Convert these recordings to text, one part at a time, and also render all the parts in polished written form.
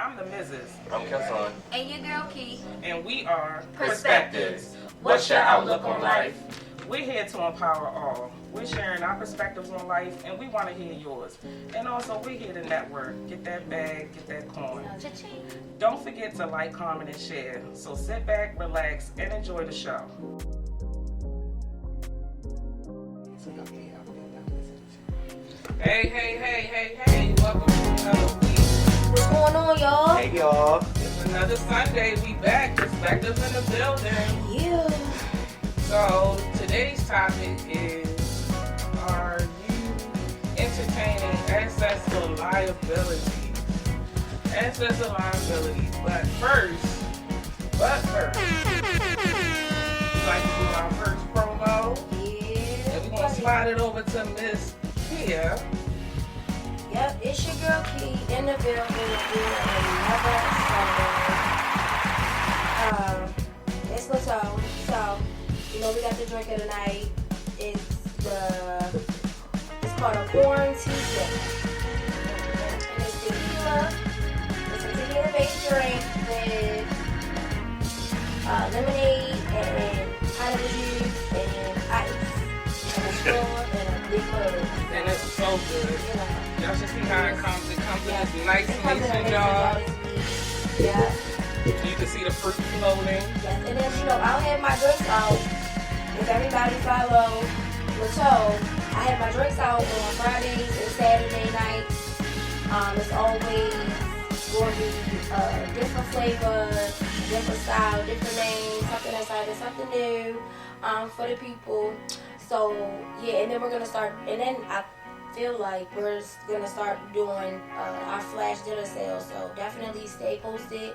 I'm the Mrs. I'm Kesson. And your girl Key. And we are Perspectives. What's your outlook on life? We're here to empower all. We're sharing our perspectives on life, and we want to hear yours. And also, we're here to network. Get that bag, get that coin. Don't forget to like, comment, and share. So sit back, relax, and enjoy the show. Hey. Welcome to another week. What's going on, y'all? Hey, y'all. It's another Sunday. We back. Perspectives in the building. Yeah. So today's topic is, are you entertaining assets or liabilities? Assets or liabilities. But first, we like to do our first promo. Yeah. And we're going to slide it over to Miss Kia. Yep, it's your girl Key in the building doing another Sunday. It's Lato. So, you know, we got the drink of the night. It's called a quarantine drink. And it's tequila. It's a tequila-based drink with lemonade and pineapple juice and ice and a straw and a big mug. And it's so good. You know. Y'all should see how it comes. It comes in this nice It comes in a mason mason jar. Yeah. You can see the fruit floating. Yes, and then, you know, I'll have my drinks out. If everybody follow Lato, I have my drinks out on Fridays and Saturday nights. It's always going to be different flavor, different style, different name, something exciting, something new for the people. So, yeah, and then we're going to start, and then I feel like we're going to start doing our flash dinner sale. So definitely stay posted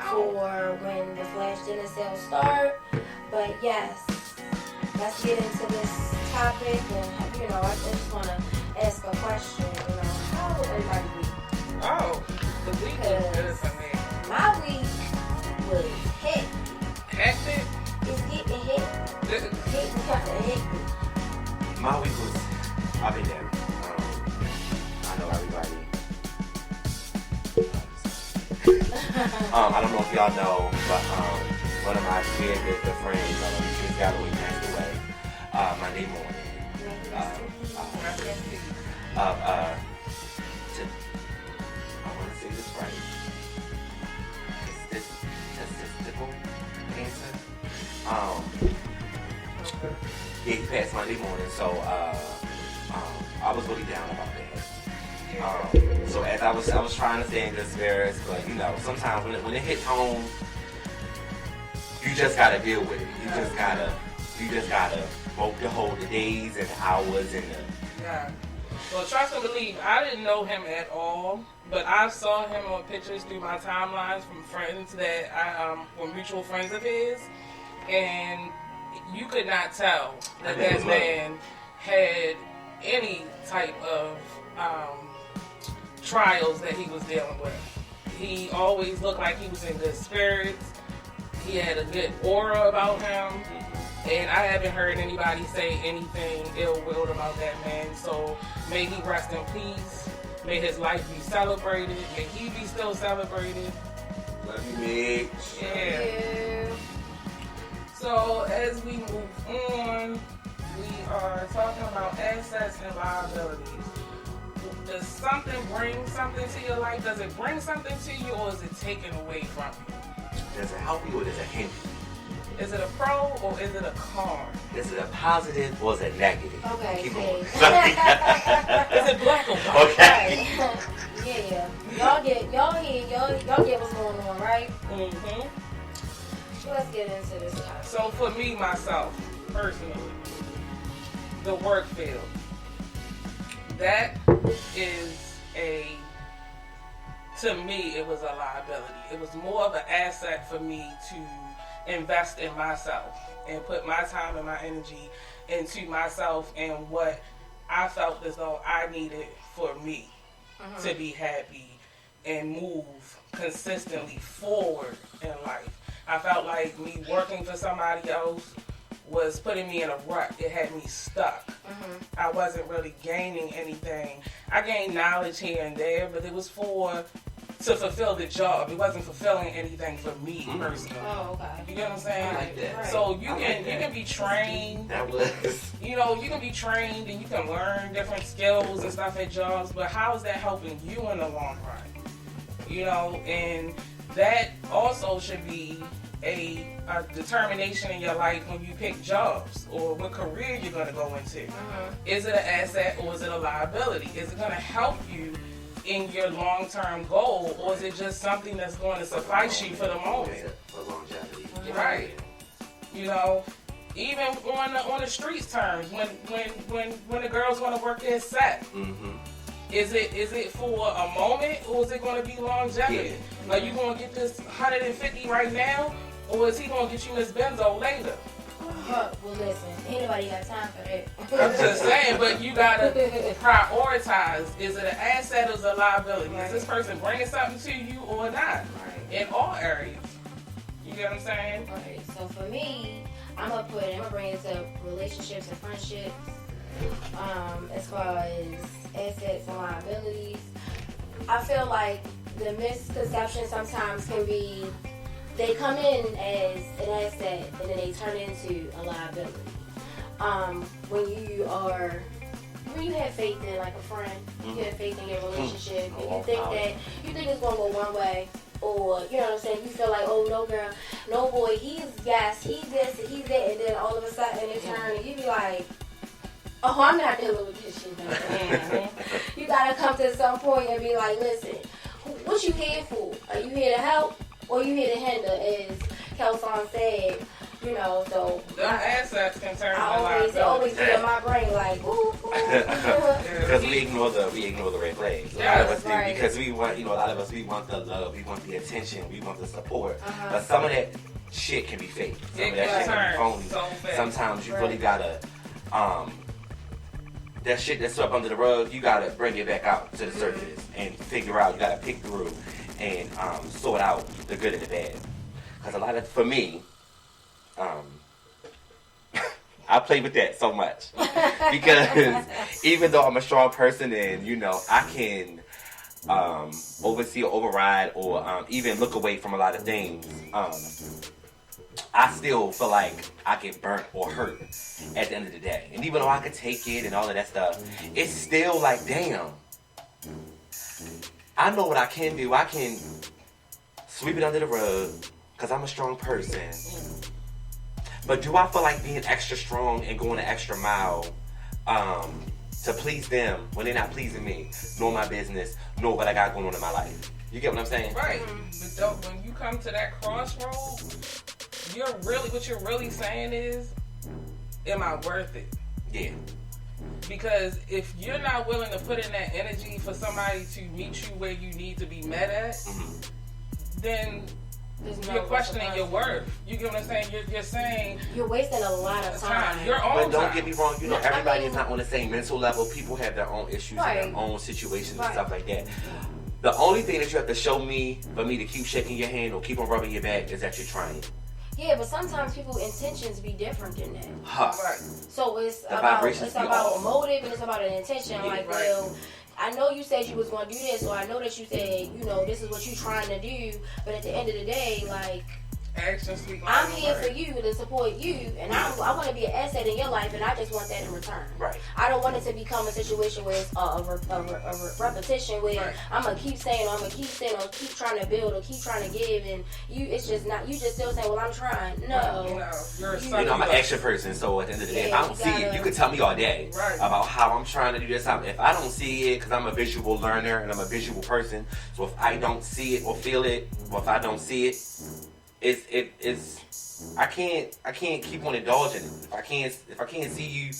for when the flash dinner sales start. But yes, let's get into this topic. And, you know, I just want to ask a question. You know, how will everybody be? Oh, the week was good for me. My week was hectic. Hectic? It's getting hectic. Getting kind of hectic. My week was up and down. I know everybody. I don't know if y'all know, but one of my dear good friends, Miss Galloway, passed away Monday morning. I want to say this right. Is this testicle cancer? Yeah, he passed Monday morning, so I was really down about that. So as I was trying to stay in good spirits, but you know, sometimes when it hits home, you just gotta deal with it. You just gotta hold the days and the hours and the. Yeah. Well, trust and believe, I didn't know him at all, but I saw him on pictures through my timelines from friends that I were mutual friends of his, and you could not tell that man had any type of trials that he was dealing with. He always looked like he was in good spirits. He had a good aura about him, and I haven't heard anybody say anything ill-willed about that man. So may he rest in peace. May his life be celebrated. May he be still celebrated. Love you, bitch. Yeah. So as we move on, we are talking about assets and liabilities. Does something bring something to your life? Does it bring something to you, or is it taken away from you? Does it help you or does it hinder you? Is it a pro or is it a con? Is it a positive or is it negative? Okay. Keep Okay. going. Is it black or white? Okay. Yeah. Y'all get what's going on, right? Mm-hmm. So let's get into this topic. So for me, myself, personally, the work field, that is to me, it was a liability. It was more of an asset for me to invest in myself and put my time and my energy into myself and what I felt as though I needed for me to be happy and move consistently forward in life. I felt like me working for somebody else was putting me in a rut. It had me stuck. I wasn't really gaining anything. I gained knowledge here and there, but it was for to fulfill the job. It wasn't fulfilling anything for me personally. Oh, okay. You get what I'm saying? I like that. Right. So you can be trained. That was. You know, you can be trained and you can learn different skills and stuff at jobs, but how is that helping you in the long run? You know, and that also should be a determination in your life when you pick jobs or what career you're going to go into. Is it an asset or is it a liability? Is it going to help you in your long-term goal, or is it just something that's going to suffice you for the moment? For longevity. Right. You know, even on the streets terms, when the girl's going to work their set, is it for a moment or is it going to be longevity? Yeah. Are you going to get this 150 right now, or is he going to get you this benzo later? Well, listen, anybody got time for that? I'm just saying, but you gotta prioritize. Is it an asset or is it a liability? Right. Is this person bringing something to you or not? Right. In all areas. You get what I'm saying? Right. So for me, I'm gonna bring it to relationships and friendships. As far as assets and liabilities, I feel like the misconception sometimes can be they come in as an asset and then they turn into a liability. When you have faith in like a friend, you have faith in your relationship, and you think it's gonna go one way, or you know what I'm saying, you feel like, oh no girl, no boy, he's gas, he's this, he's that, and then all of a sudden it turns and you be like, oh, I'm not dealing with this shit. You gotta come to some point and be like, listen, what you here for? Are you here to help? Or you here to hinder, as Kelson said, you know, so. The assets can turn I always be in my brain like, ooh. Because we ignore the red flags. A lot of us do, right. because we want, a lot of us, we want the love, we want the attention, we want the support. But some of that shit can be fake. Some of that shit can be phony. So Sometimes you really gotta, that shit that's up under the rug, you gotta bring it back out to the surface and figure out, you gotta pick through and sort out the good and the bad. Because for me, I play with that so much. Because even though I'm a strong person and, I can oversee or override or even look away from a lot of things, I still feel like I get burnt or hurt at the end of the day. And even though I could take it and all of that stuff, it's still like, damn. I know what I can do. I can sweep it under the rug because I'm a strong person. But do I feel like being extra strong and going an extra mile to please them when they're not pleasing me, nor my business, nor what I got going on in my life? You get what I'm saying? Right. But when you come to that crossroad, what you're really saying is, am I worth it? Yeah. Because if you're not willing to put in that energy for somebody to meet you where you need to be met at, then you're questioning your worth. You get what I'm saying? You're saying you're wasting a lot of time. Your own But don't time. get me wrong, everybody is not on the same mental level. People have their own issues and their own situations and stuff like that. The only thing that you have to show me for me to keep shaking your hand or keep on rubbing your back is that you're trying. Yeah, but sometimes people's intentions be different than that. Right. So it's about a motive and it's about an intention. Yeah, well, I know you said you was going to do this, or I know that you said, this is what you're trying to do, but at the end of the day, like, Actions speak I'm here for you to support you, and I want to be an asset in your life, and I just want that in return. Right. I don't want it to become a situation where it's a repetition where I'm gonna keep saying, or I'm gonna keep saying, or keep trying to build, or keep trying to give, and it's just not. You just still saying, well, I'm trying. No, I'm an action person, so at the end of the day, if I don't see it, you can tell me all day about how I'm trying to do this. If I don't see it, because I'm a visual learner and I'm a visual person, so if I don't see it or feel it, or if I don't see it. I can't keep on indulging it. If I can't see you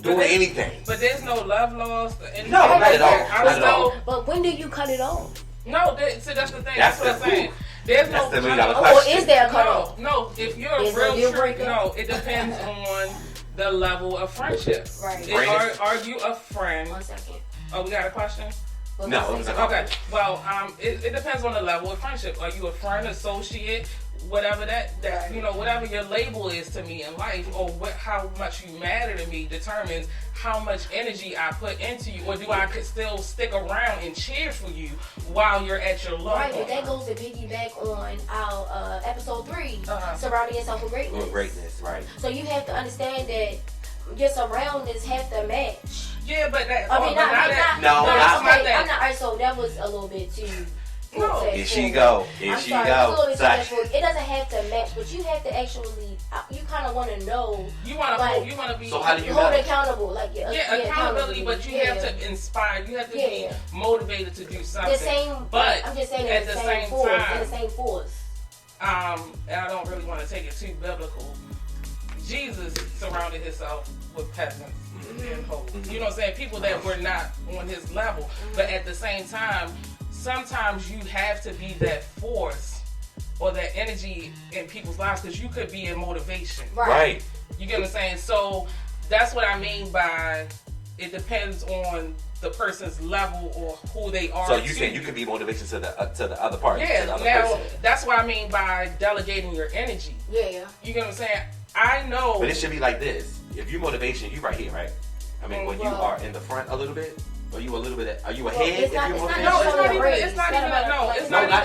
doing anything. But there's no love lost. No, not at all. Not at all. But when do you cut it off? No, see, that's the thing. That's what I'm saying. There's no $1 million question. Or is there a cutoff? No, if you're a real true, it depends on the level of friendship. Right. Are you a friend? 1 second. Oh, we got a question? No, it was a couple. Okay. Well, it depends on the level of friendship. Are you a friend, associate, whatever that whatever your label is to me in life, or how much you matter to me determines how much energy I put into you, or do I could still stick around and cheer for you while you're at your low Right, point. but that goes to piggyback on our episode 3, surrounding yourself with greatness. With greatness, right. So you have to understand that your surroundings have to match. Yeah, but that. I mean, not that. I'm not. Alright, so that was a little bit too. No. Here she go. I'm sorry, a little bit too much for it. It doesn't have to match, but you have to actually. You kind of want to know. You want to be. So how do you hold know? accountable? Like accountability, but you have to inspire. You have to be motivated to do something. The same, but I'm just saying at the same force, time, in the same force. And I don't really want to take it too biblical. Jesus surrounded himself with peasants and hoes. You know what I'm saying? People that were not on his level. But at the same time, sometimes you have to be that force or that energy in people's lives, because you could be a motivation. Right. You get what I'm saying? So that's what I mean by it depends on the person's level or who they are. So you saying you could be motivation to the other party? Yeah. To the other Now person. that's what I mean by delegating your energy. Yeah. You get what I'm saying? I know. But it should be like this. If you motivation, you right here, right? I mean, when you are in the front a little bit, are you a little bit? Are you ahead? It's not if you're even motivation? It's not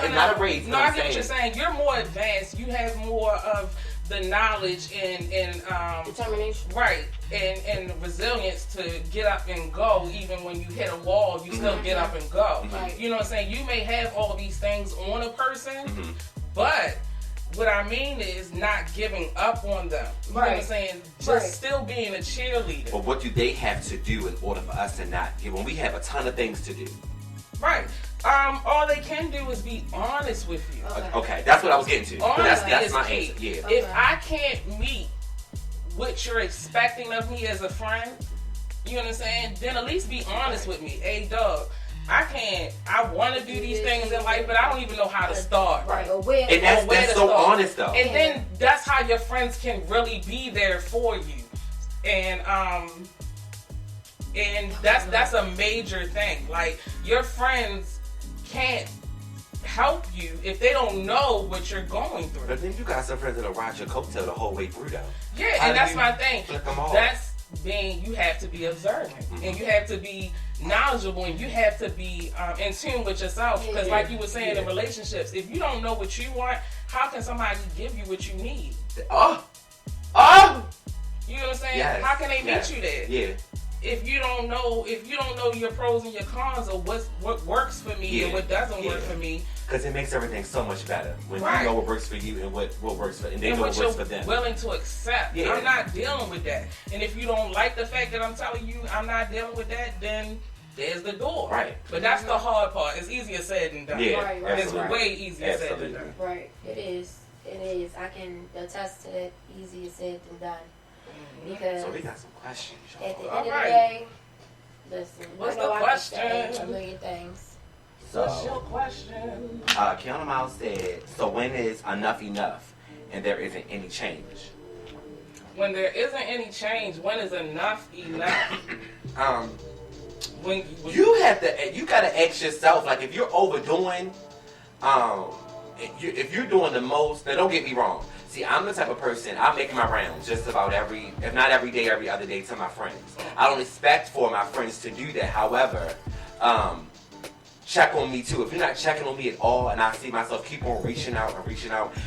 even a race. No, I get what you're saying. You're more advanced. You have more of the knowledge and determination. Right. And resilience to get up and go. Even when you hit a wall, you still get up and go. Right. You know what I'm saying? You may have all these things on a person, but what I mean is not giving up on them. You know what I'm saying? Just still being a cheerleader. But what do they have to do in order for us to not give? When we have a ton of things to do. Right. All they can do is be honest with you. Okay, that's what I was getting to. Honesty That's is my key. answer. Yeah. If I can't meet what you're expecting of me as a friend, you know what I'm saying? Then at least be honest with me. Hey, dog, I want to do these things in life, but I don't even know how to start. Right. And that's so honest, though. And then that's how your friends can really be there for you. And that's a major thing. Like, your friends can't help you if they don't know what you're going through. But then you got some friends that'll ride your coattail the whole way through, though. Yeah, and that's my thing. Flip them off? That's being, you have to be observant, and you have to be knowledgeable, and you have to be in tune with yourself. Because like you were saying in relationships, if you don't know what you want, how can somebody give you what you need? You know what I'm saying? Yes. How can they meet you there? Yeah. If you don't know your pros and your cons, or what works for me and what doesn't work for me. Because it makes everything so much better when you know what works for you and what works for, and they know what works for them. Willing to accept. Yeah. I'm not dealing with that. And if you don't like the fact that I'm telling you I'm not dealing with that, then there's the door. Right. But that's the hard part. It's easier said than done. Yeah. Right. It's way easier said than done. Right. It is. I can attest to that. Easier said than done. Because so we got some questions, y'all. at the end of the day, listen. What's I know the I question? can say a million things. What's your question? Kiana Miles said, so when is enough enough and there isn't any change? When there isn't any change, when is enough enough? When You gotta ask yourself, like, if you're overdoing, if you're doing the most, now don't get me wrong. See, I'm the type of person, I make my rounds just about if not every day, every other day to my friends. I don't expect for my friends to do that. However, check on me too. If you're not checking on me at all, and I see myself keep on reaching out,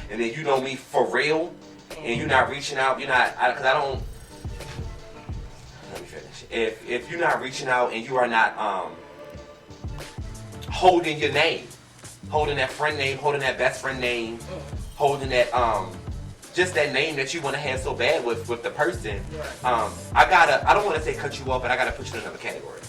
and then you know me for real, and you're not reaching out, let me finish. If you're not reaching out and you are not holding your name, holding that friend name, holding that best friend name, holding that just that name that you want to have so bad with the person, I don't want to say cut you off, but I gotta put you in another category.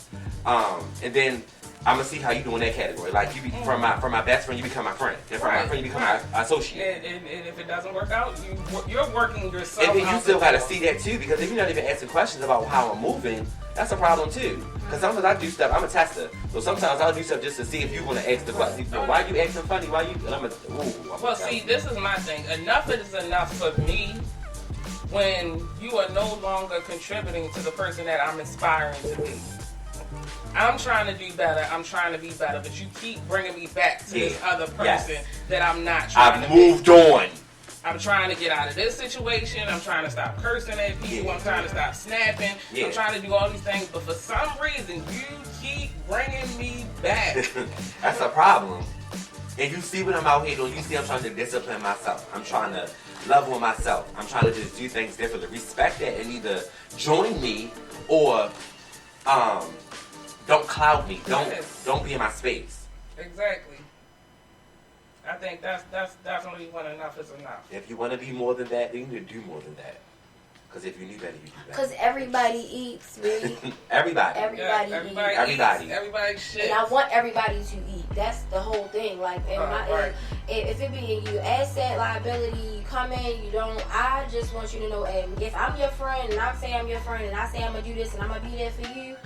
And then I'm gonna see how you do in that category. Like, you be from my best friend, you become my friend. And from my friend, you become my associate. And if it doesn't work out, you're working yourself. And then you still gotta see that too, because if you're not even asking questions about how I'm moving, that's a problem too. Because sometimes I do stuff, I'm a tester, so sometimes I'll do stuff just to see if you want to ask the question. Why you acting funny? Why you? Well, see, this is my thing. Enough is enough for me when you are no longer contributing to the person that I'm inspiring to be. I'm trying to do better. I'm trying to be better, but you keep bringing me back to this other person that I'm not trying to be. I've moved on. I'm trying to get out of this situation. I'm trying to stop cursing at people. I'm trying to stop snapping. I'm trying to do all these things, but for some reason, you keep bringing me back. That's a problem. And you see what I'm out here doing. You see I'm trying to discipline myself. I'm trying to love on myself. I'm trying to just do things differently. Respect that and either join me or don't cloud me. Don't be in my space. Exactly. I think that's definitely when enough is enough. If you want to be more than that, then you need to do more than that. Because if you need better, you do better. Because everybody eats, really. Everybody. Everybody eats. Everybody shit. And I want everybody to eat. That's the whole thing. Like, if it be in you, asset, liability, you come in, you don't. I just want you to know, if I'm your friend and I say I'm your friend and I say I'm going to do this and I'm going to be there for you,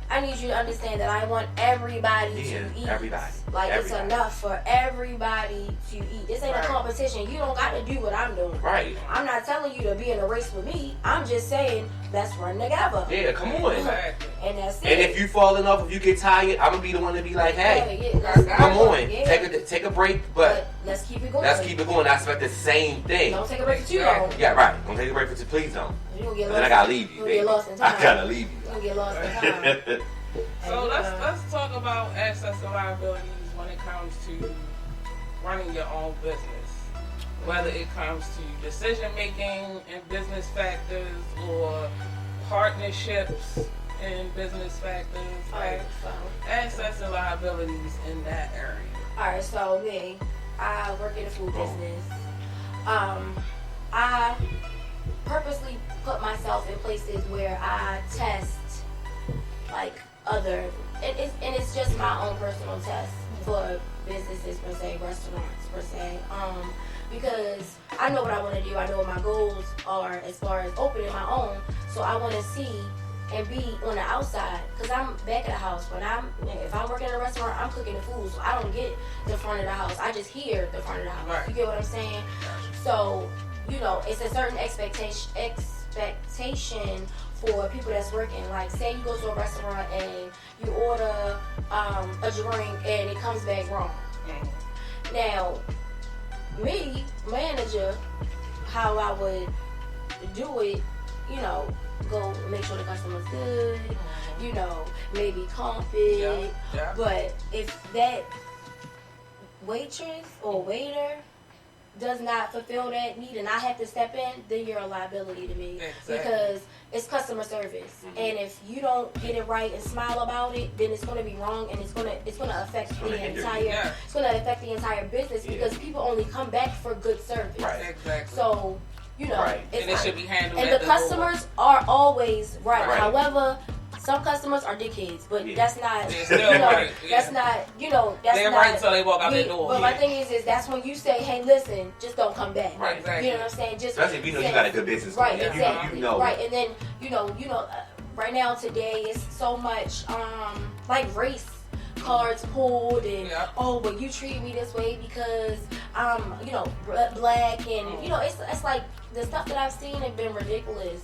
I need you to understand that I want everybody to eat. Everybody. Like, it's enough for everybody to eat. This ain't a competition. You don't got to do what I'm doing. Right. I'm not telling you to be in a race with me. I'm just saying, let's run together. Yeah, come on. Exactly. And that's it. And if you falling off, if you get tired, I'm going to be the one to be like, hey, come on. Take a break, but let's keep it going. I expect the same thing. Don't take a break for too long. Yeah, right. Don't take a break for too, please don't. Then I got to leave you, baby. Get lost in time. I got to leave you. You'll get lost in time. So let's talk about assets and liabilities when it comes to running your own business. Whether it comes to decision making and business factors or partnerships and business factors, like assets and liabilities in that area. Alright, so me, I work in the food business. I purposely put myself in places where I test like other, and it's just my own personal test for businesses per se, restaurants per se, because I know what I want to do. I know what my goals are as far as opening my own, so I want to see and be on the outside, because I'm back at the house. If I'm working in a restaurant, I'm cooking the food, so I don't get the front of the house. I just hear the front of the house. Right. You get what I'm saying? So, it's a certain expectation for people that's working. Like, say you go to a restaurant and you order a drink and it comes back wrong. Now, me, manager, how I would do it, go make sure the customer's good, maybe comp it. Yeah. But if that waitress or waiter does not fulfill that need and I have to step in, then you're a liability to me. Exactly. Because it's customer service. Mm-hmm. And if you don't get it right and smile about it, then it's gonna be wrong, and it's gonna affect it's gonna affect the entire business, because people only come back for good service. Right. Exactly. So, it's and it should be handled. And the customers are always right. Right. However, some customers are dickheads, but that's not. They're still right. That's not. That's they're not, right until they walk out their door. But my thing is that's when you say, "Hey, listen, just don't come back." Right. Exactly. You know what I'm saying? Just especially if you know you got a good business. Right. Plan. Exactly. You know. Right. And then right now today is so much like race cards pulled and but you treat me this way because I'm black, and it's like the stuff that I've seen have been ridiculous,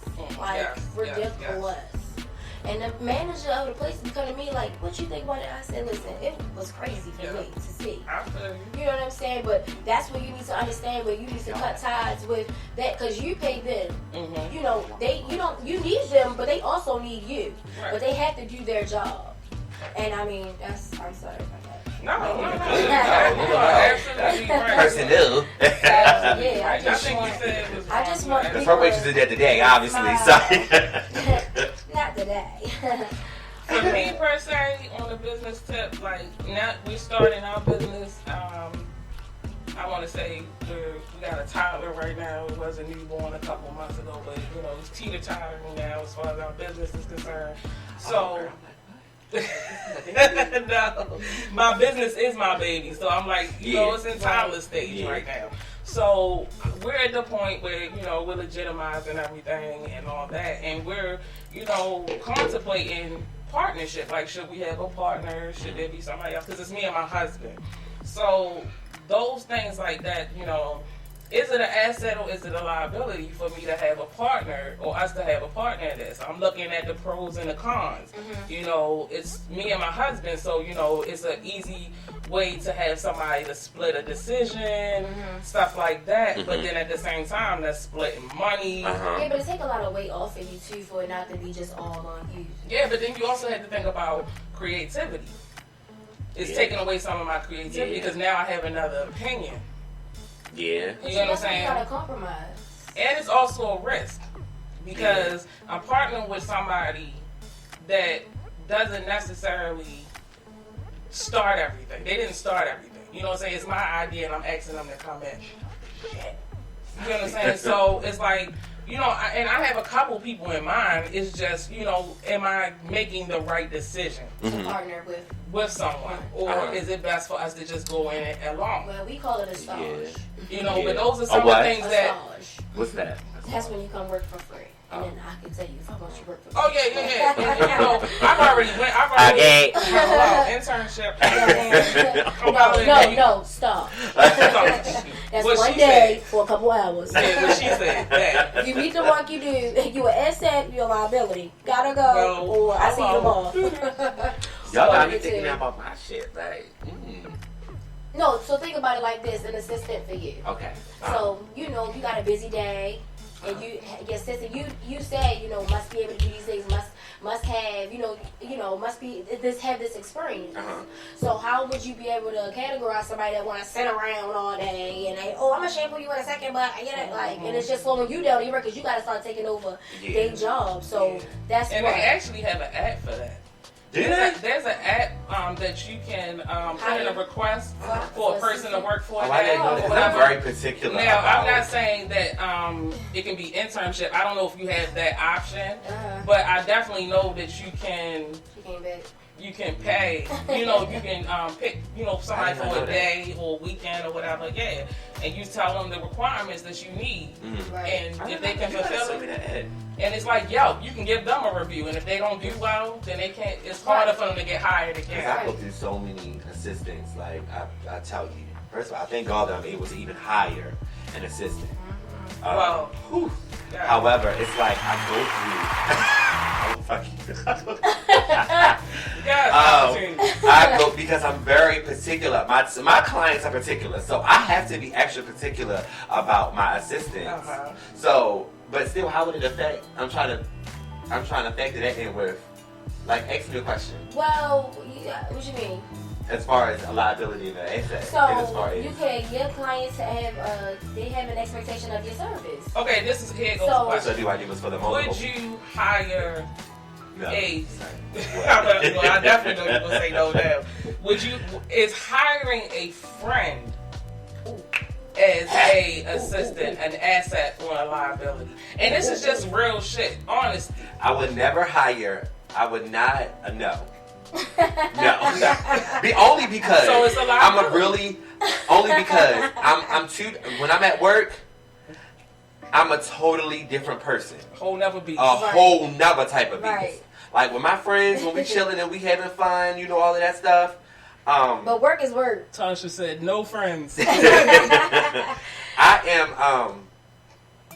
ridiculous. And the manager of the place be coming to me like, "What you think about it?" I said, "Listen, it was crazy for me to see." You know what I'm saying? But that's where you need to understand, where you need to cut ties with that, because you pay them. Mm-hmm. You need them, but they also need you. Right. But they have to do their job. And I mean, I'm sorry about that. No. Absolutely right. Personnel. I just want Because her waitress is there today, obviously. Not today. For me, per se, on the business tip, we're starting our business. I want to say we got a toddler right now. It was a newborn a couple months ago, but it's teeter-tottering now as far as our business is concerned. So. No, my business is my baby, so I'm like, it's in toddler stage right now. So we're at the point where we're legitimizing everything and all that, and we're contemplating partnership. Like, should we have a partner? Should there be somebody else? Because it's me and my husband. So those things like that, is it an asset or is it a liability for me to have a partner or us to have a partner in this? I'm looking at the pros and the cons. You know, it's me and my husband, so, you know, it's an easy way to have somebody to split a decision, stuff like that. But then at the same time, that's splitting money. Yeah, but it take a lot of weight off of you too for it not to be just all on you. Yeah, but then you also have to think about creativity. It's taking away some of my creativity because now I have another opinion. Yeah. You know what I'm saying? You gotta compromise. And it's also a risk because I'm partnering with somebody that doesn't necessarily start everything. They didn't start everything. You know what I'm saying? It's my idea and I'm asking them to come in. Shit. You know what I'm saying? So it's like, you know, and I have a couple people in mind. It's just, you know, am I making the right decision To partner with someone? Or is it best for us to just go in it alone? Well, we call it a stage. Yeah. You know, but those are some of the things A that... stage. What's that? That's when you come work for free. And then I can tell you if I want you to work for free. Oh, yeah. And, you know, I've already Okay. internship. No, stop. That's What one she day said. for a couple hours. Yeah, what she said. That. If you meet the work you do, you an asset, you're a liability. Gotta go, No. or I see you tomorrow. Y'all got me me too. thinking about my shit. Like, No, so think about it like this: an assistant for you. okay. So you know you got a busy day, and your assistant, you said, you know, must be able to do these things, must have, you know, must be have this experience. So how would you be able to categorize somebody that want to sit around all day and I'm gonna shampoo you in a second, but I get it, like, and it's just slowing you down, because you got to start taking over their job. So that's And what. they actually have an app for that. There's an app that you can put in a request for a person to work for. I didn't know that. 'Cause I'm very particular. Now, I'm about- not saying that it can be internship. I don't know if you have that option, but I definitely know that you can. She came back. You can pay. You know, you can pick. You know, somebody for a day or a weekend or whatever. Yeah, and you tell them the requirements that you need, and if they can fulfill it. And it's like, yo, you can give them a review, and if they don't do well, then they can't. It's harder for them to get hired again. I go through so many assistants. Like I tell you, first of all, I thank God that I'm able to even hire an assistant. However, it's like I go because I'm very particular. My clients are particular, so I have to be extra particular about my assistants. So, but still, how would it affect? I'm trying to factor that in with, like, ask me a question. Well, what you mean? As far as a liability and an asset. So your clients they have an expectation of your service. Okay, here goes the question. So do I do this for the moment? Would you hire a? Well, I definitely know you're gonna say no now. Is hiring a friend as a assistant an asset or a liability? And this is just real shit, honestly. I would never hire. I would not. No. Only because So it's a liability. only because I'm too. When I'm at work, I'm a totally different person. Whole never beast. Whole nother type of beast. Right. Like with my friends, when we chilling and we having fun, you know, all of that stuff. But work is work. Tasha said, no friends. I am.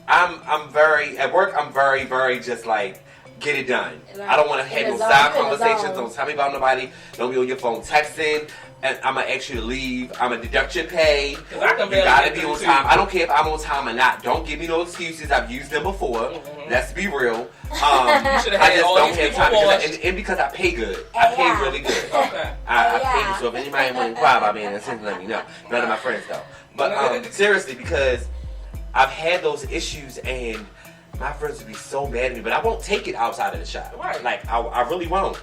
I'm very at work. I'm very, very just like. Get it done. Right. I don't want to have no zone. side You in the conversations. zone. Don't tell me about nobody. Don't be on your phone texting. And I'm going to ask you to leave. I'm going to deduct your pay. You got to be on time. I don't care if I'm on time or not. Don't give me no excuses. I've used them before. Let's be real. I just don't have time. And because I pay good. I pay really good. Okay. I pay. So if anybody want to inquire about me, that's simply let me know. None of my friends though. But seriously, because I've had those issues and my friends would be so mad at me, but I won't take it outside of the shop. Right. Like, I really won't.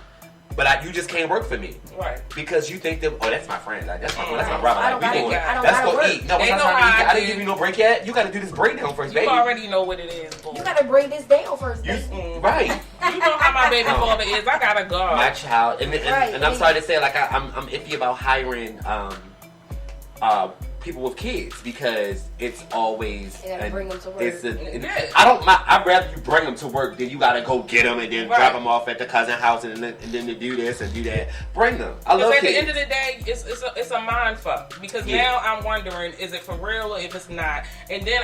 But you just can't work for me. Right. Because you think that, that's my friend. Like, that's my brother. I Like, don't we going, gotta let's go work. eat. No, it's Ain't not no time to eat. I idea. didn't give you no break yet. You got to do this breakdown first, baby. You already know what it is, boy. You gotta break this down first, baby. Right. You know how my baby father is. I gotta go. My child. And I'm sorry to say, like, I'm iffy about hiring people with kids because it's always. You gotta bring them to work. I'd rather you bring them to work than you gotta go get them and then drop them off at the cousin house and then to do this and do that. Bring them. I love kids. At the end of the day, it's a mind fuck because now I'm wondering, is it for real or if it's not? And then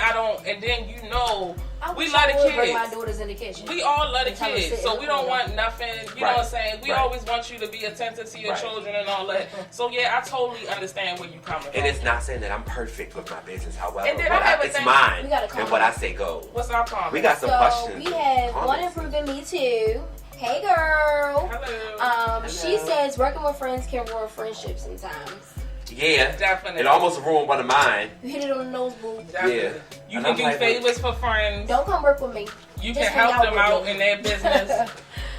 we love the kids. Bring my daughters in the kitchen. We all love the kids, so we don't want nothing. You know what I'm saying? We always want you to be attentive to your children and all that. So yeah, I totally understand where you coming from. And it's not saying that I'm perfect with my business, however, it's mine, and what I say goes. What's our comment? We got some questions. We have one improving me too. Hey girl. Hello. She says working with friends can ruin friendships sometimes. Yeah, definitely. It almost ruined one of mine. You hit it on the nose, boo. Yeah. You can do favors for friends. Don't come work with me. You can help them out in their business.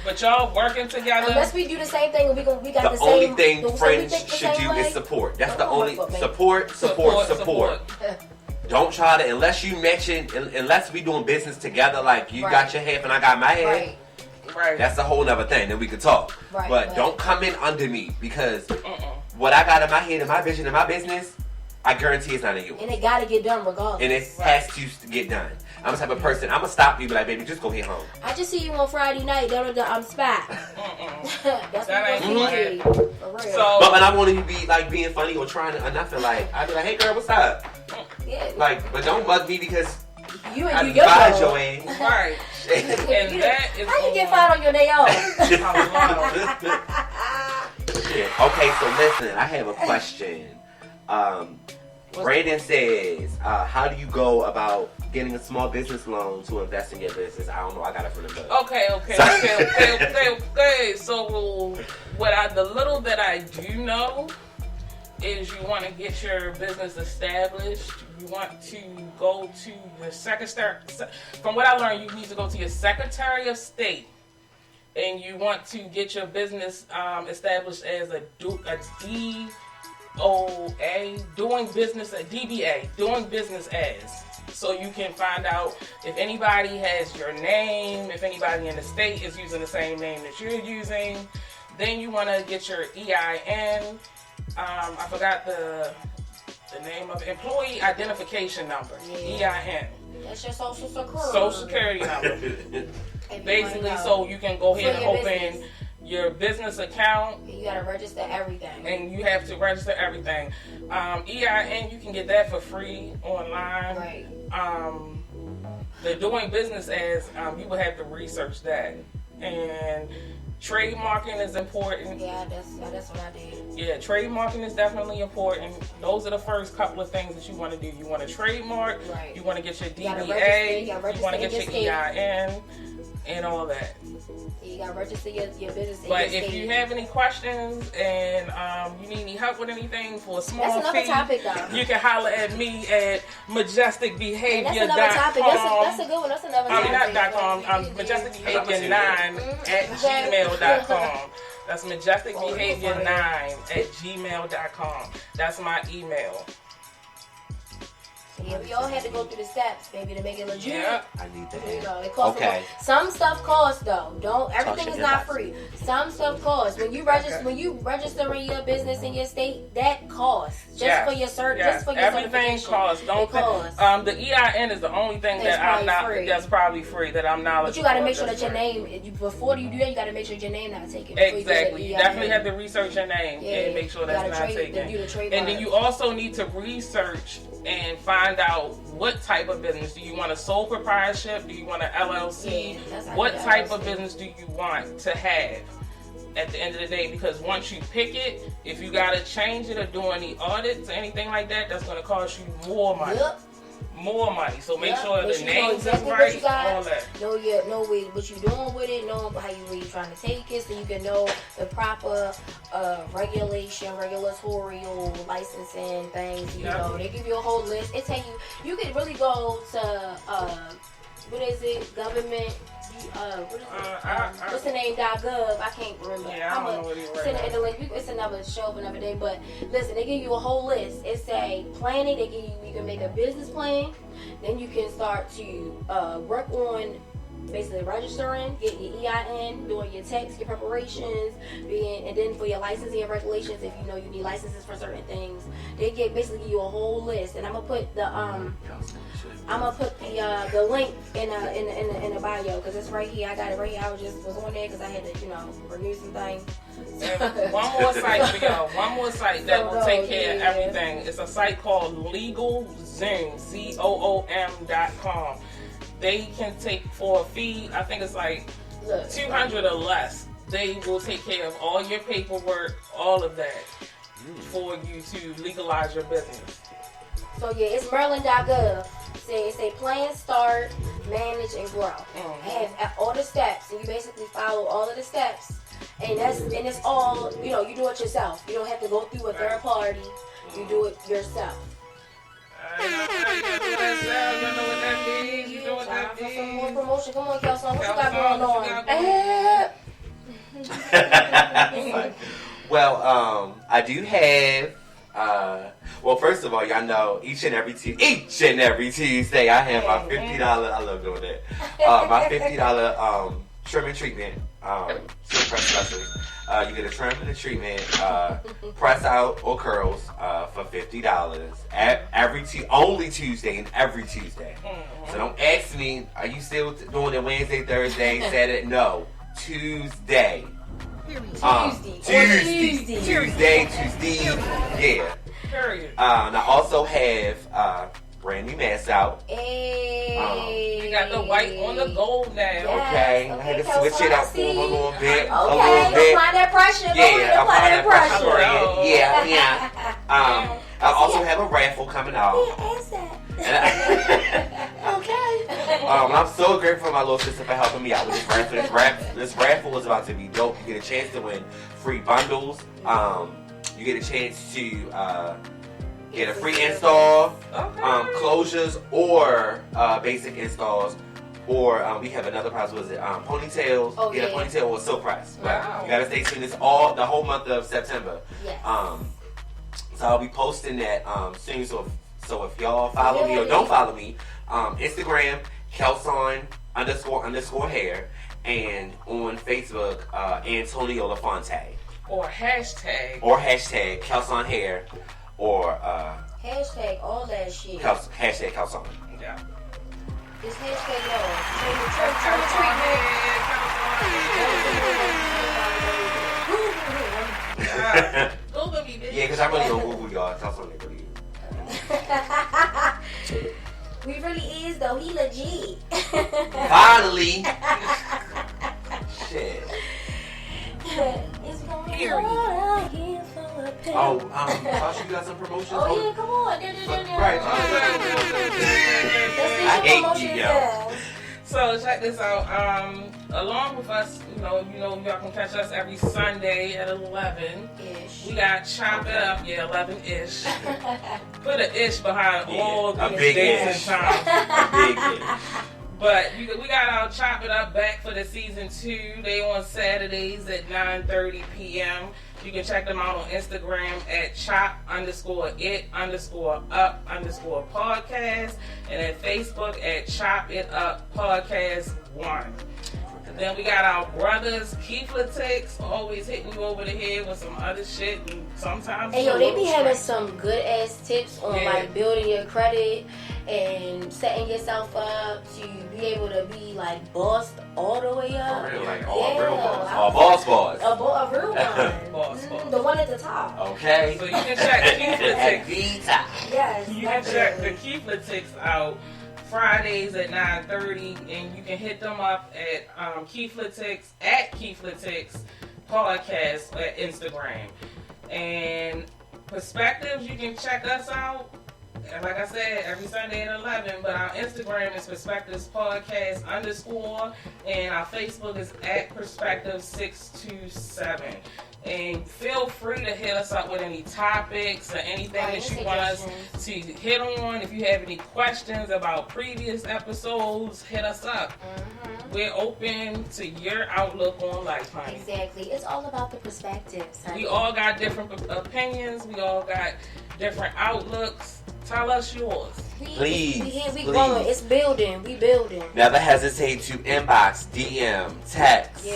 But y'all working together. Unless we do the same thing, we got the same. The only thing friends should do is support. That's the only support. Don't try to unless we doing business together. Like you got your half and I got my half. Right. That's a whole other thing. Then we could talk. Right. But don't come in under me because what I got in my head and my vision and my business, I guarantee it's not in yours. And it got to get done regardless. And it has to get done. I'm the type of person, I'm going to stop you, be like, baby, just go head home. I just see you on Friday night, I'm spot. That's that what ain't for real. So, but I want you to be like being funny or trying to, or nothing. Like, I'd be like, hey girl, what's up? Yeah. Like, but don't bug me because you I and advise your ass. Right. And that is how you get fired on your day off? Yeah. Okay, so listen, I have a question. Brandon says, how do you go about getting a small business loan to invest in your business? I don't know. I got it from the book. Okay. So the little that I do know is you want to get your business established. You want to go to your secretary. From what I learned, you need to go to your Secretary of State, and you want to get your business established as a DOA, doing business at DBA, doing business as. So you can find out if anybody has your name, if anybody in the state is using the same name that you're using. Then you want to get your EIN. I forgot the name of it. Employee Identification Number, EIN. That's your social security. Social security number. Basically, so you can go ahead and open your business account. You gotta register everything. And you have to register everything. EIN, you can get that for free online. Right. The doing business as, you will have to research that. And trademarking is important. Yeah, that's what I did. Yeah, trademarking is definitely important. Those are the first couple of things that you want to do. You want to trademark. Right. You want to get your DBA. You want to get your EIN and all that. You got to register your business. But if you have any questions and you need any help with anything for a small that's another fee, topic, though. You can holler at me at majesticbehavior.com. That's another topic. That's a good one. That's another topic. Not .com. Majesticbehavior9 at gmail.com. That's majesticbehavior9 at gmail.com. That's my email. Yeah, we all had to go through the steps, baby, to make it legit. Yeah. I need that. You know, it costs some stuff costs though. Everything is not free. Some stuff costs. When you register in your business in your state, that costs. Just for your just for your everything costs. The EIN is the only thing that's probably free that I'm knowledgeable. But you gotta make sure that your name before you do that, you gotta make sure your name not taken. Exactly. You definitely have to research your name and make sure that's not taken. And then you also need to research and find out what type of business. Do you want a sole proprietorship? Do you want an LLC? What type of business do you want to have at the end of the day? Because once you pick it, if you got to change it or do any audits or anything like that, that's going to cost you more money. Yep. More money. So make sure the names exactly is right. What you got, all that. Know what you're doing with it. Know how you really trying to take it, so you can know the proper regulatory licensing things. You know, they give you a whole list. It tell you could really go to what is it? Government. What's the name? .gov. I can't remember. Yeah, I don't know what it is. Send it in the link. It's another show for another day. But listen, they give you a whole list. It say planning. They give you can make a business plan. Then you can start to work on basically registering, getting your EIN, doing your tax, your preparations, and then for your licensing and regulations, if you know you need licenses for certain things, they basically give you a whole list. And I'm gonna put the link in the bio because it's right here. I got it right here. I was on there because I had to renew some things. One more site for y'all. One more site that will take care of everything. It's a site called LegalZoom, ZOOM.com. They can take for a fee, I think it's like $200 or less. They will take care of all your paperwork, all of that, for you to legalize your business. So yeah, it's Maryland.gov. Say plan, start, manage, and grow. Have all the steps, and you basically follow all of the steps. And it's all, you do it yourself. You don't have to go through a third party. You do it yourself. You know what that means. You know what that means. Some more promotion. Come on, Kelson. What you got going on? Well, I do have. Well, first of all, y'all know each and every Tuesday I have my $50. I love doing that. My $50 trim and treatment. Super press special. You get a trim and a treatment, press out or curls for $50 only Tuesday and every Tuesday. So don't ask me, are you still doing it Wednesday, Thursday, Saturday? No, Tuesday. Tuesday. Yeah. Period. And I also have brand new masks out. Hey. You got the white on the gold now. Okay. I had to switch it up for them a little bit. Okay, apply that pressure. Yeah, apply that pressure. Yeah. I also have a raffle coming out. Okay. I'm so grateful for my little sister for helping me out with this raffle. This raffle is about to be dope. You get a chance to win free bundles. You get a chance to get a free install, closures, or basic installs. Or we have another prize. Was it ponytails? Get a ponytail or a silk press. Wow. You gotta stay tuned. It's all the whole month of September. Yes. So I'll be posting that soon. So if y'all follow me or don't follow me, Instagram Kelson__hair, and on Facebook Antonio Lafonte. Or hashtag Kelson Hair, or hashtag all that shit. Hashtag Kelson. Yeah. This hashtag Google me, bitch. Yeah, because I really don't Google y'all. Kelson really. We really is though. He legit. Finally. Shit. It's going Period. on here for a penny. Tasha, you got some promotions? Oh yeah, come on. Right. I hate you, yo. So check this out. Along with us, y'all can catch us every Sunday at 11-ish. We got Chop It Up, 11-ish. Put an ish behind all these days and times. A big ish. But we got our Chop It Up back for the season 2. They on Saturdays at 9:30 p.m. You can check them out on Instagram at chop_it_up_podcast, and at Facebook at Chop It Up Podcast 1. Then we got our brothers, Keefletics, always hitting you over the head with some other shit, and sometimes. Hey, they be having some good ass tips on like building your credit and setting yourself up to be able to be like bossed all the way up. For real, like real boss. A real one. Boss. The one at the top. Okay. So you can check Keefletics. Yes. You can check the Keefletics out Fridays at 9:30, and you can hit them up at Keefletics Podcast at Instagram. And Perspectives, you can check us out. And like I said, every Sunday at 11. But our Instagram is Perspectives Podcast _ and our Facebook is at Perspectives627. And feel free to hit us up with any topics or anything that you want us to hit on. If you have any questions about previous episodes, hit us up. We're open to your outlook on life, honey. Exactly. It's all about the perspectives, honey. We all got different opinions. We all got different outlooks. Tell us yours. We growing. It's building. We building. Never hesitate to inbox, DM, text.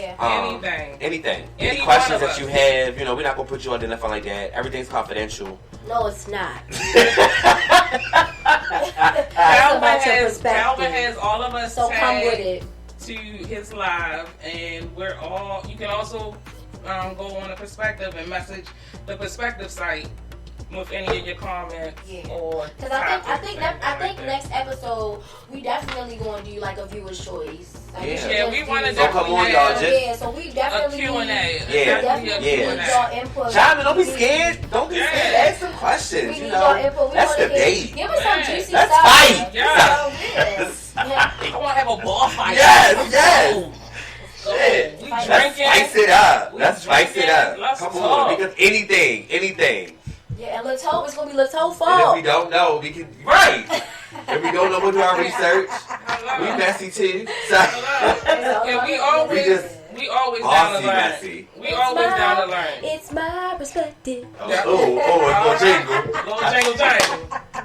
Anything. Any questions that you have, we're not going to put you on the nothing like that. Everything's confidential. No, it's not. Calvin has all of us so come with it to his live, and you can also go on the Perspective and message the Perspective site with any of your comments or because I think next episode we definitely going to do like a viewer's choice. Like, we want to. So come on, y'all. So we definitely a Q&A. Y'all input. Chime in, don't be scared. Don't be scared. Ask some questions. We need y'all input. That's debate. Give us some juicy stuff. Let's fight. I want to have a ball fight. Yes. Shit. We Let's drinking. spice it up. Let's spice it up. Let's come talk. on, because anything. Yeah, and Latoe, it's gonna be Latoe fault. And if we don't know, we can If we don't know, we'll do our research. We messy too. So and we always down to learn. Messy. We always down to learn. It's my perspective. Oh, little jingle.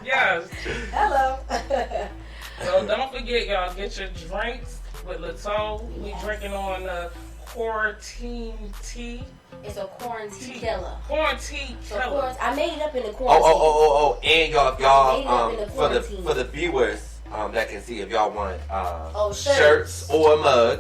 Yes. Hello. So don't forget, y'all, get your drinks with Latoe. We drinking on the quarantine tea. It's a quarantine killer. Quarantine killer. I made it up in the quarantine. And y'all, for the viewers that can see, if y'all want shirts or mugs,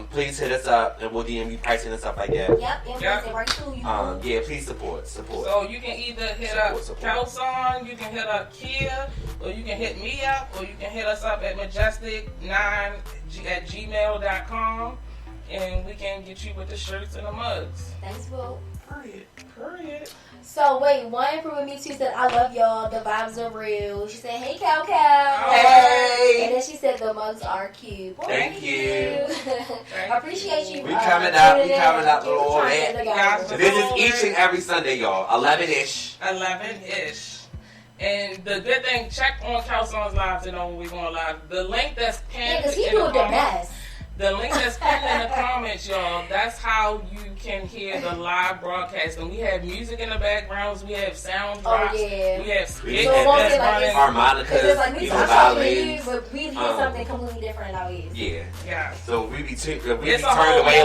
please hit us up and we'll DM you pricing and stuff like that. Yep. Right to you. Please support. So you can either hit up Kelson, you can hit up Kia, or you can hit me up, or you can hit us up at majestic9@gmail.com. And we can get you with the shirts and the mugs. Thanks, Will. Period. So, wait, one improving me too said, I love y'all. The vibes are real. She said, hey, Cow. Hey. And then she said, the mugs are cute. Well, thank you. I appreciate you. We coming out, Lord. This is each and every Sunday, y'all. 11-ish. And the good thing, check on Kelson's live to know when we're going live. The link that's pinned because he doing the best. The link that's pinned in the comments, y'all, that's how you can hear the live broadcast. And we have music in the backgrounds. We have sound drops. We have skits that's running. Harmonicas, violins. But we hear something completely different in our ears. Yeah. So we be turned away a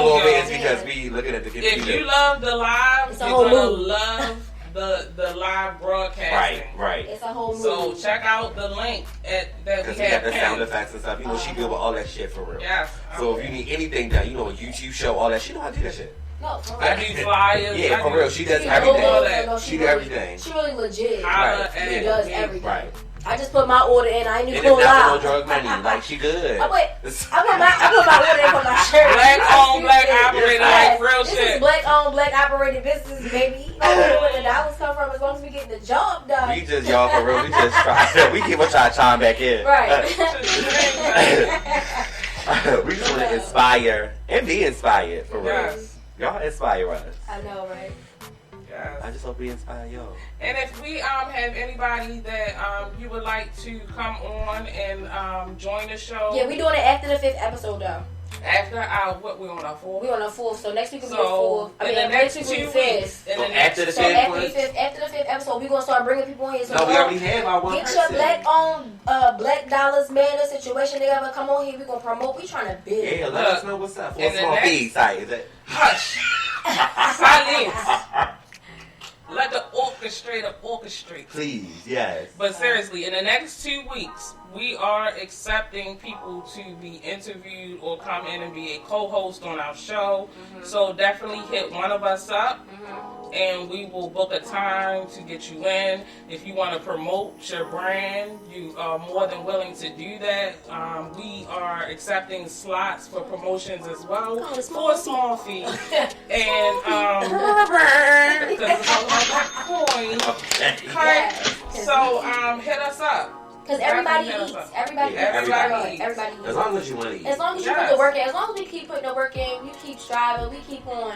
little bit because we looking at the computer. If you love the live, you're going to love the live broadcasting. Right. It's a whole movie. So check out the link that we have the sound effects and stuff. She good with all that shit for real. Yes. So if you need anything done, a YouTube show, all that, she know how to do that shit. No, for real. I do flyers. Yeah, for real. She does everything. She do everything. She really legit. She does everything. Right. I just put my order in. I ain't even going lie. No drug money. Like, she good. I put my order in for my shirt. Black owned, black operated, like real shit. This is black owned, black operated business, baby. You know where the dollars come from as long as we get the job done. We just, y'all, for real, we just try. We keep on trying to chime back in. Right. We just want to inspire and be inspired, for real. Yes. Y'all inspire us. I know, right? Yes. I just hope we inspire y'all. And if we have anybody that you would like to come on and join the show. Yeah, we doing it after the 5th episode, though. After we're on our 4th. We're on our 4th, so next week will be the 4th. I mean, next week will be 5th. After the 5th episode, we're going to start bringing people in. So we already have our one person. Get your black-owned, Black Dollars Manor situation together. Come on here. We're going to promote. We're trying to build. Yeah, let us know what's up. For a small fee, is it? Hush. Silence. Let the orchestrator orchestrate. Please, yes. But seriously, in the next 2 weeks, we are accepting people to be interviewed or come in and be a co-host on our show. Mm-hmm. So definitely hit one of us up, and we will book a time to get you in. If you want to promote your brand, you are more than willing to do that. We are accepting slots for promotions as well for a small fee. And coin. Okay. So hit us up. Because everybody eats. Everybody eats. As long as you want to eat. As long as you put the work in. As long as we keep putting the work in, we keep striving, we keep on,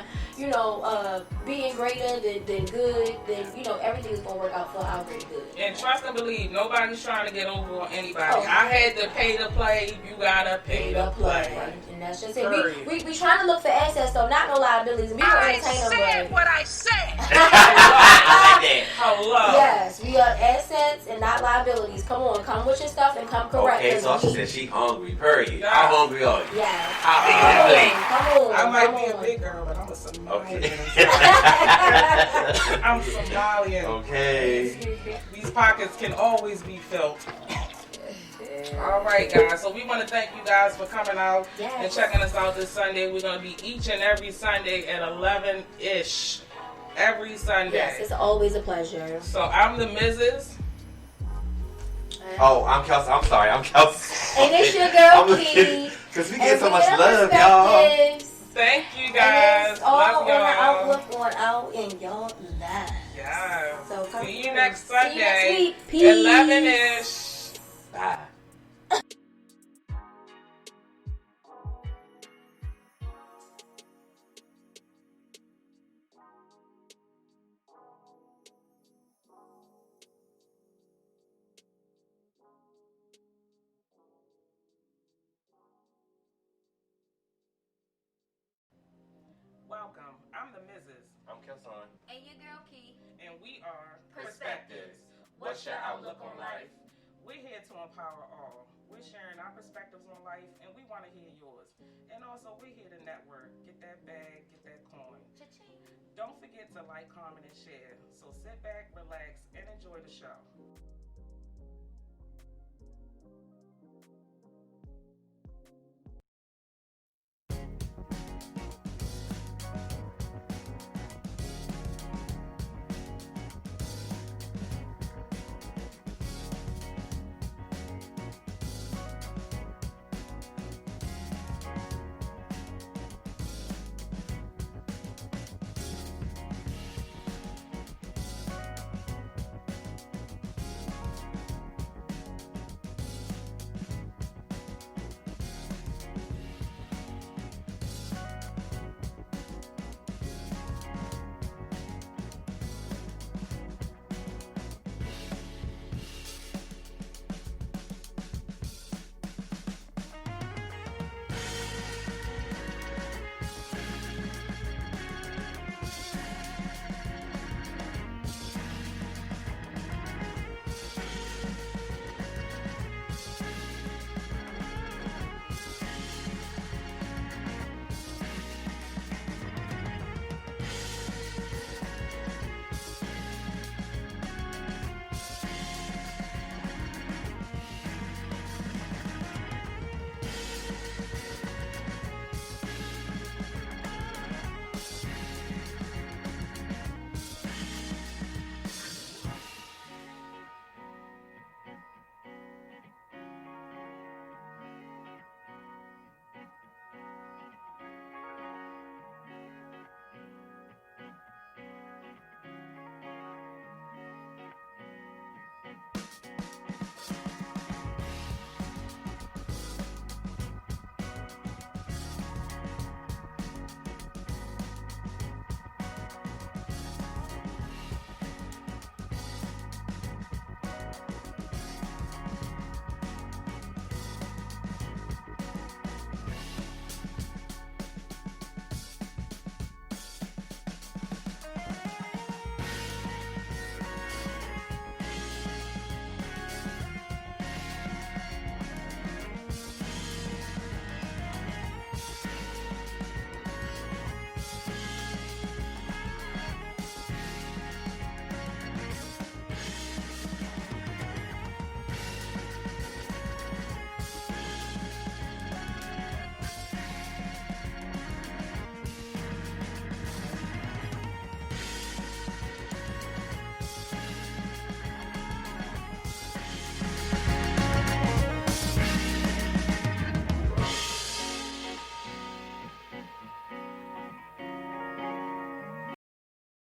being greater than good, then, everything is going to work out for our great good. And trust and believe, nobody's trying to get over on anybody. I had to pay to play, you got to pay to play. And that's just it. We trying to look for assets, so not no liabilities. We gonna entertain them. I said what I said. Hello. Yes, we are about assets and not liabilities. Come on, come with your stuff and come correct. Okay, so she said she hungry. Period. Yeah. How hungry are you? Yeah. How big is that plate? Come on. I might come be on. a big girl, but I'm a Somalian. Okay. I'm Somalian. Okay. These pockets can always be filled. All right, guys. So we want to thank you guys for coming out and checking us out this Sunday. We're going to be each and every Sunday at 11-ish. Every Sunday. Yes, it's always a pleasure. So I'm the Mrs. Oh, I'm Kelsey. I'm sorry. I'm Kelsey. And it's your girl, Key. Because we get so much love, y'all. Thank you, guys. All Love on the y'all. outlook on out in your lives. Yeah. So come see you through. next See you Sunday. next week. Peace. 11-ish. Bye. Welcome. I'm the Mrs. I'm Kelson. And your girl, Key. And we are Perspectives. What's your outlook on life? We're here to empower all. We're sharing our perspectives on life, and we want to hear yours. And also, we're here to network. Get that bag, get that coin. Cha-ching. Don't forget to like, comment, and share. So sit back, relax, and enjoy the show.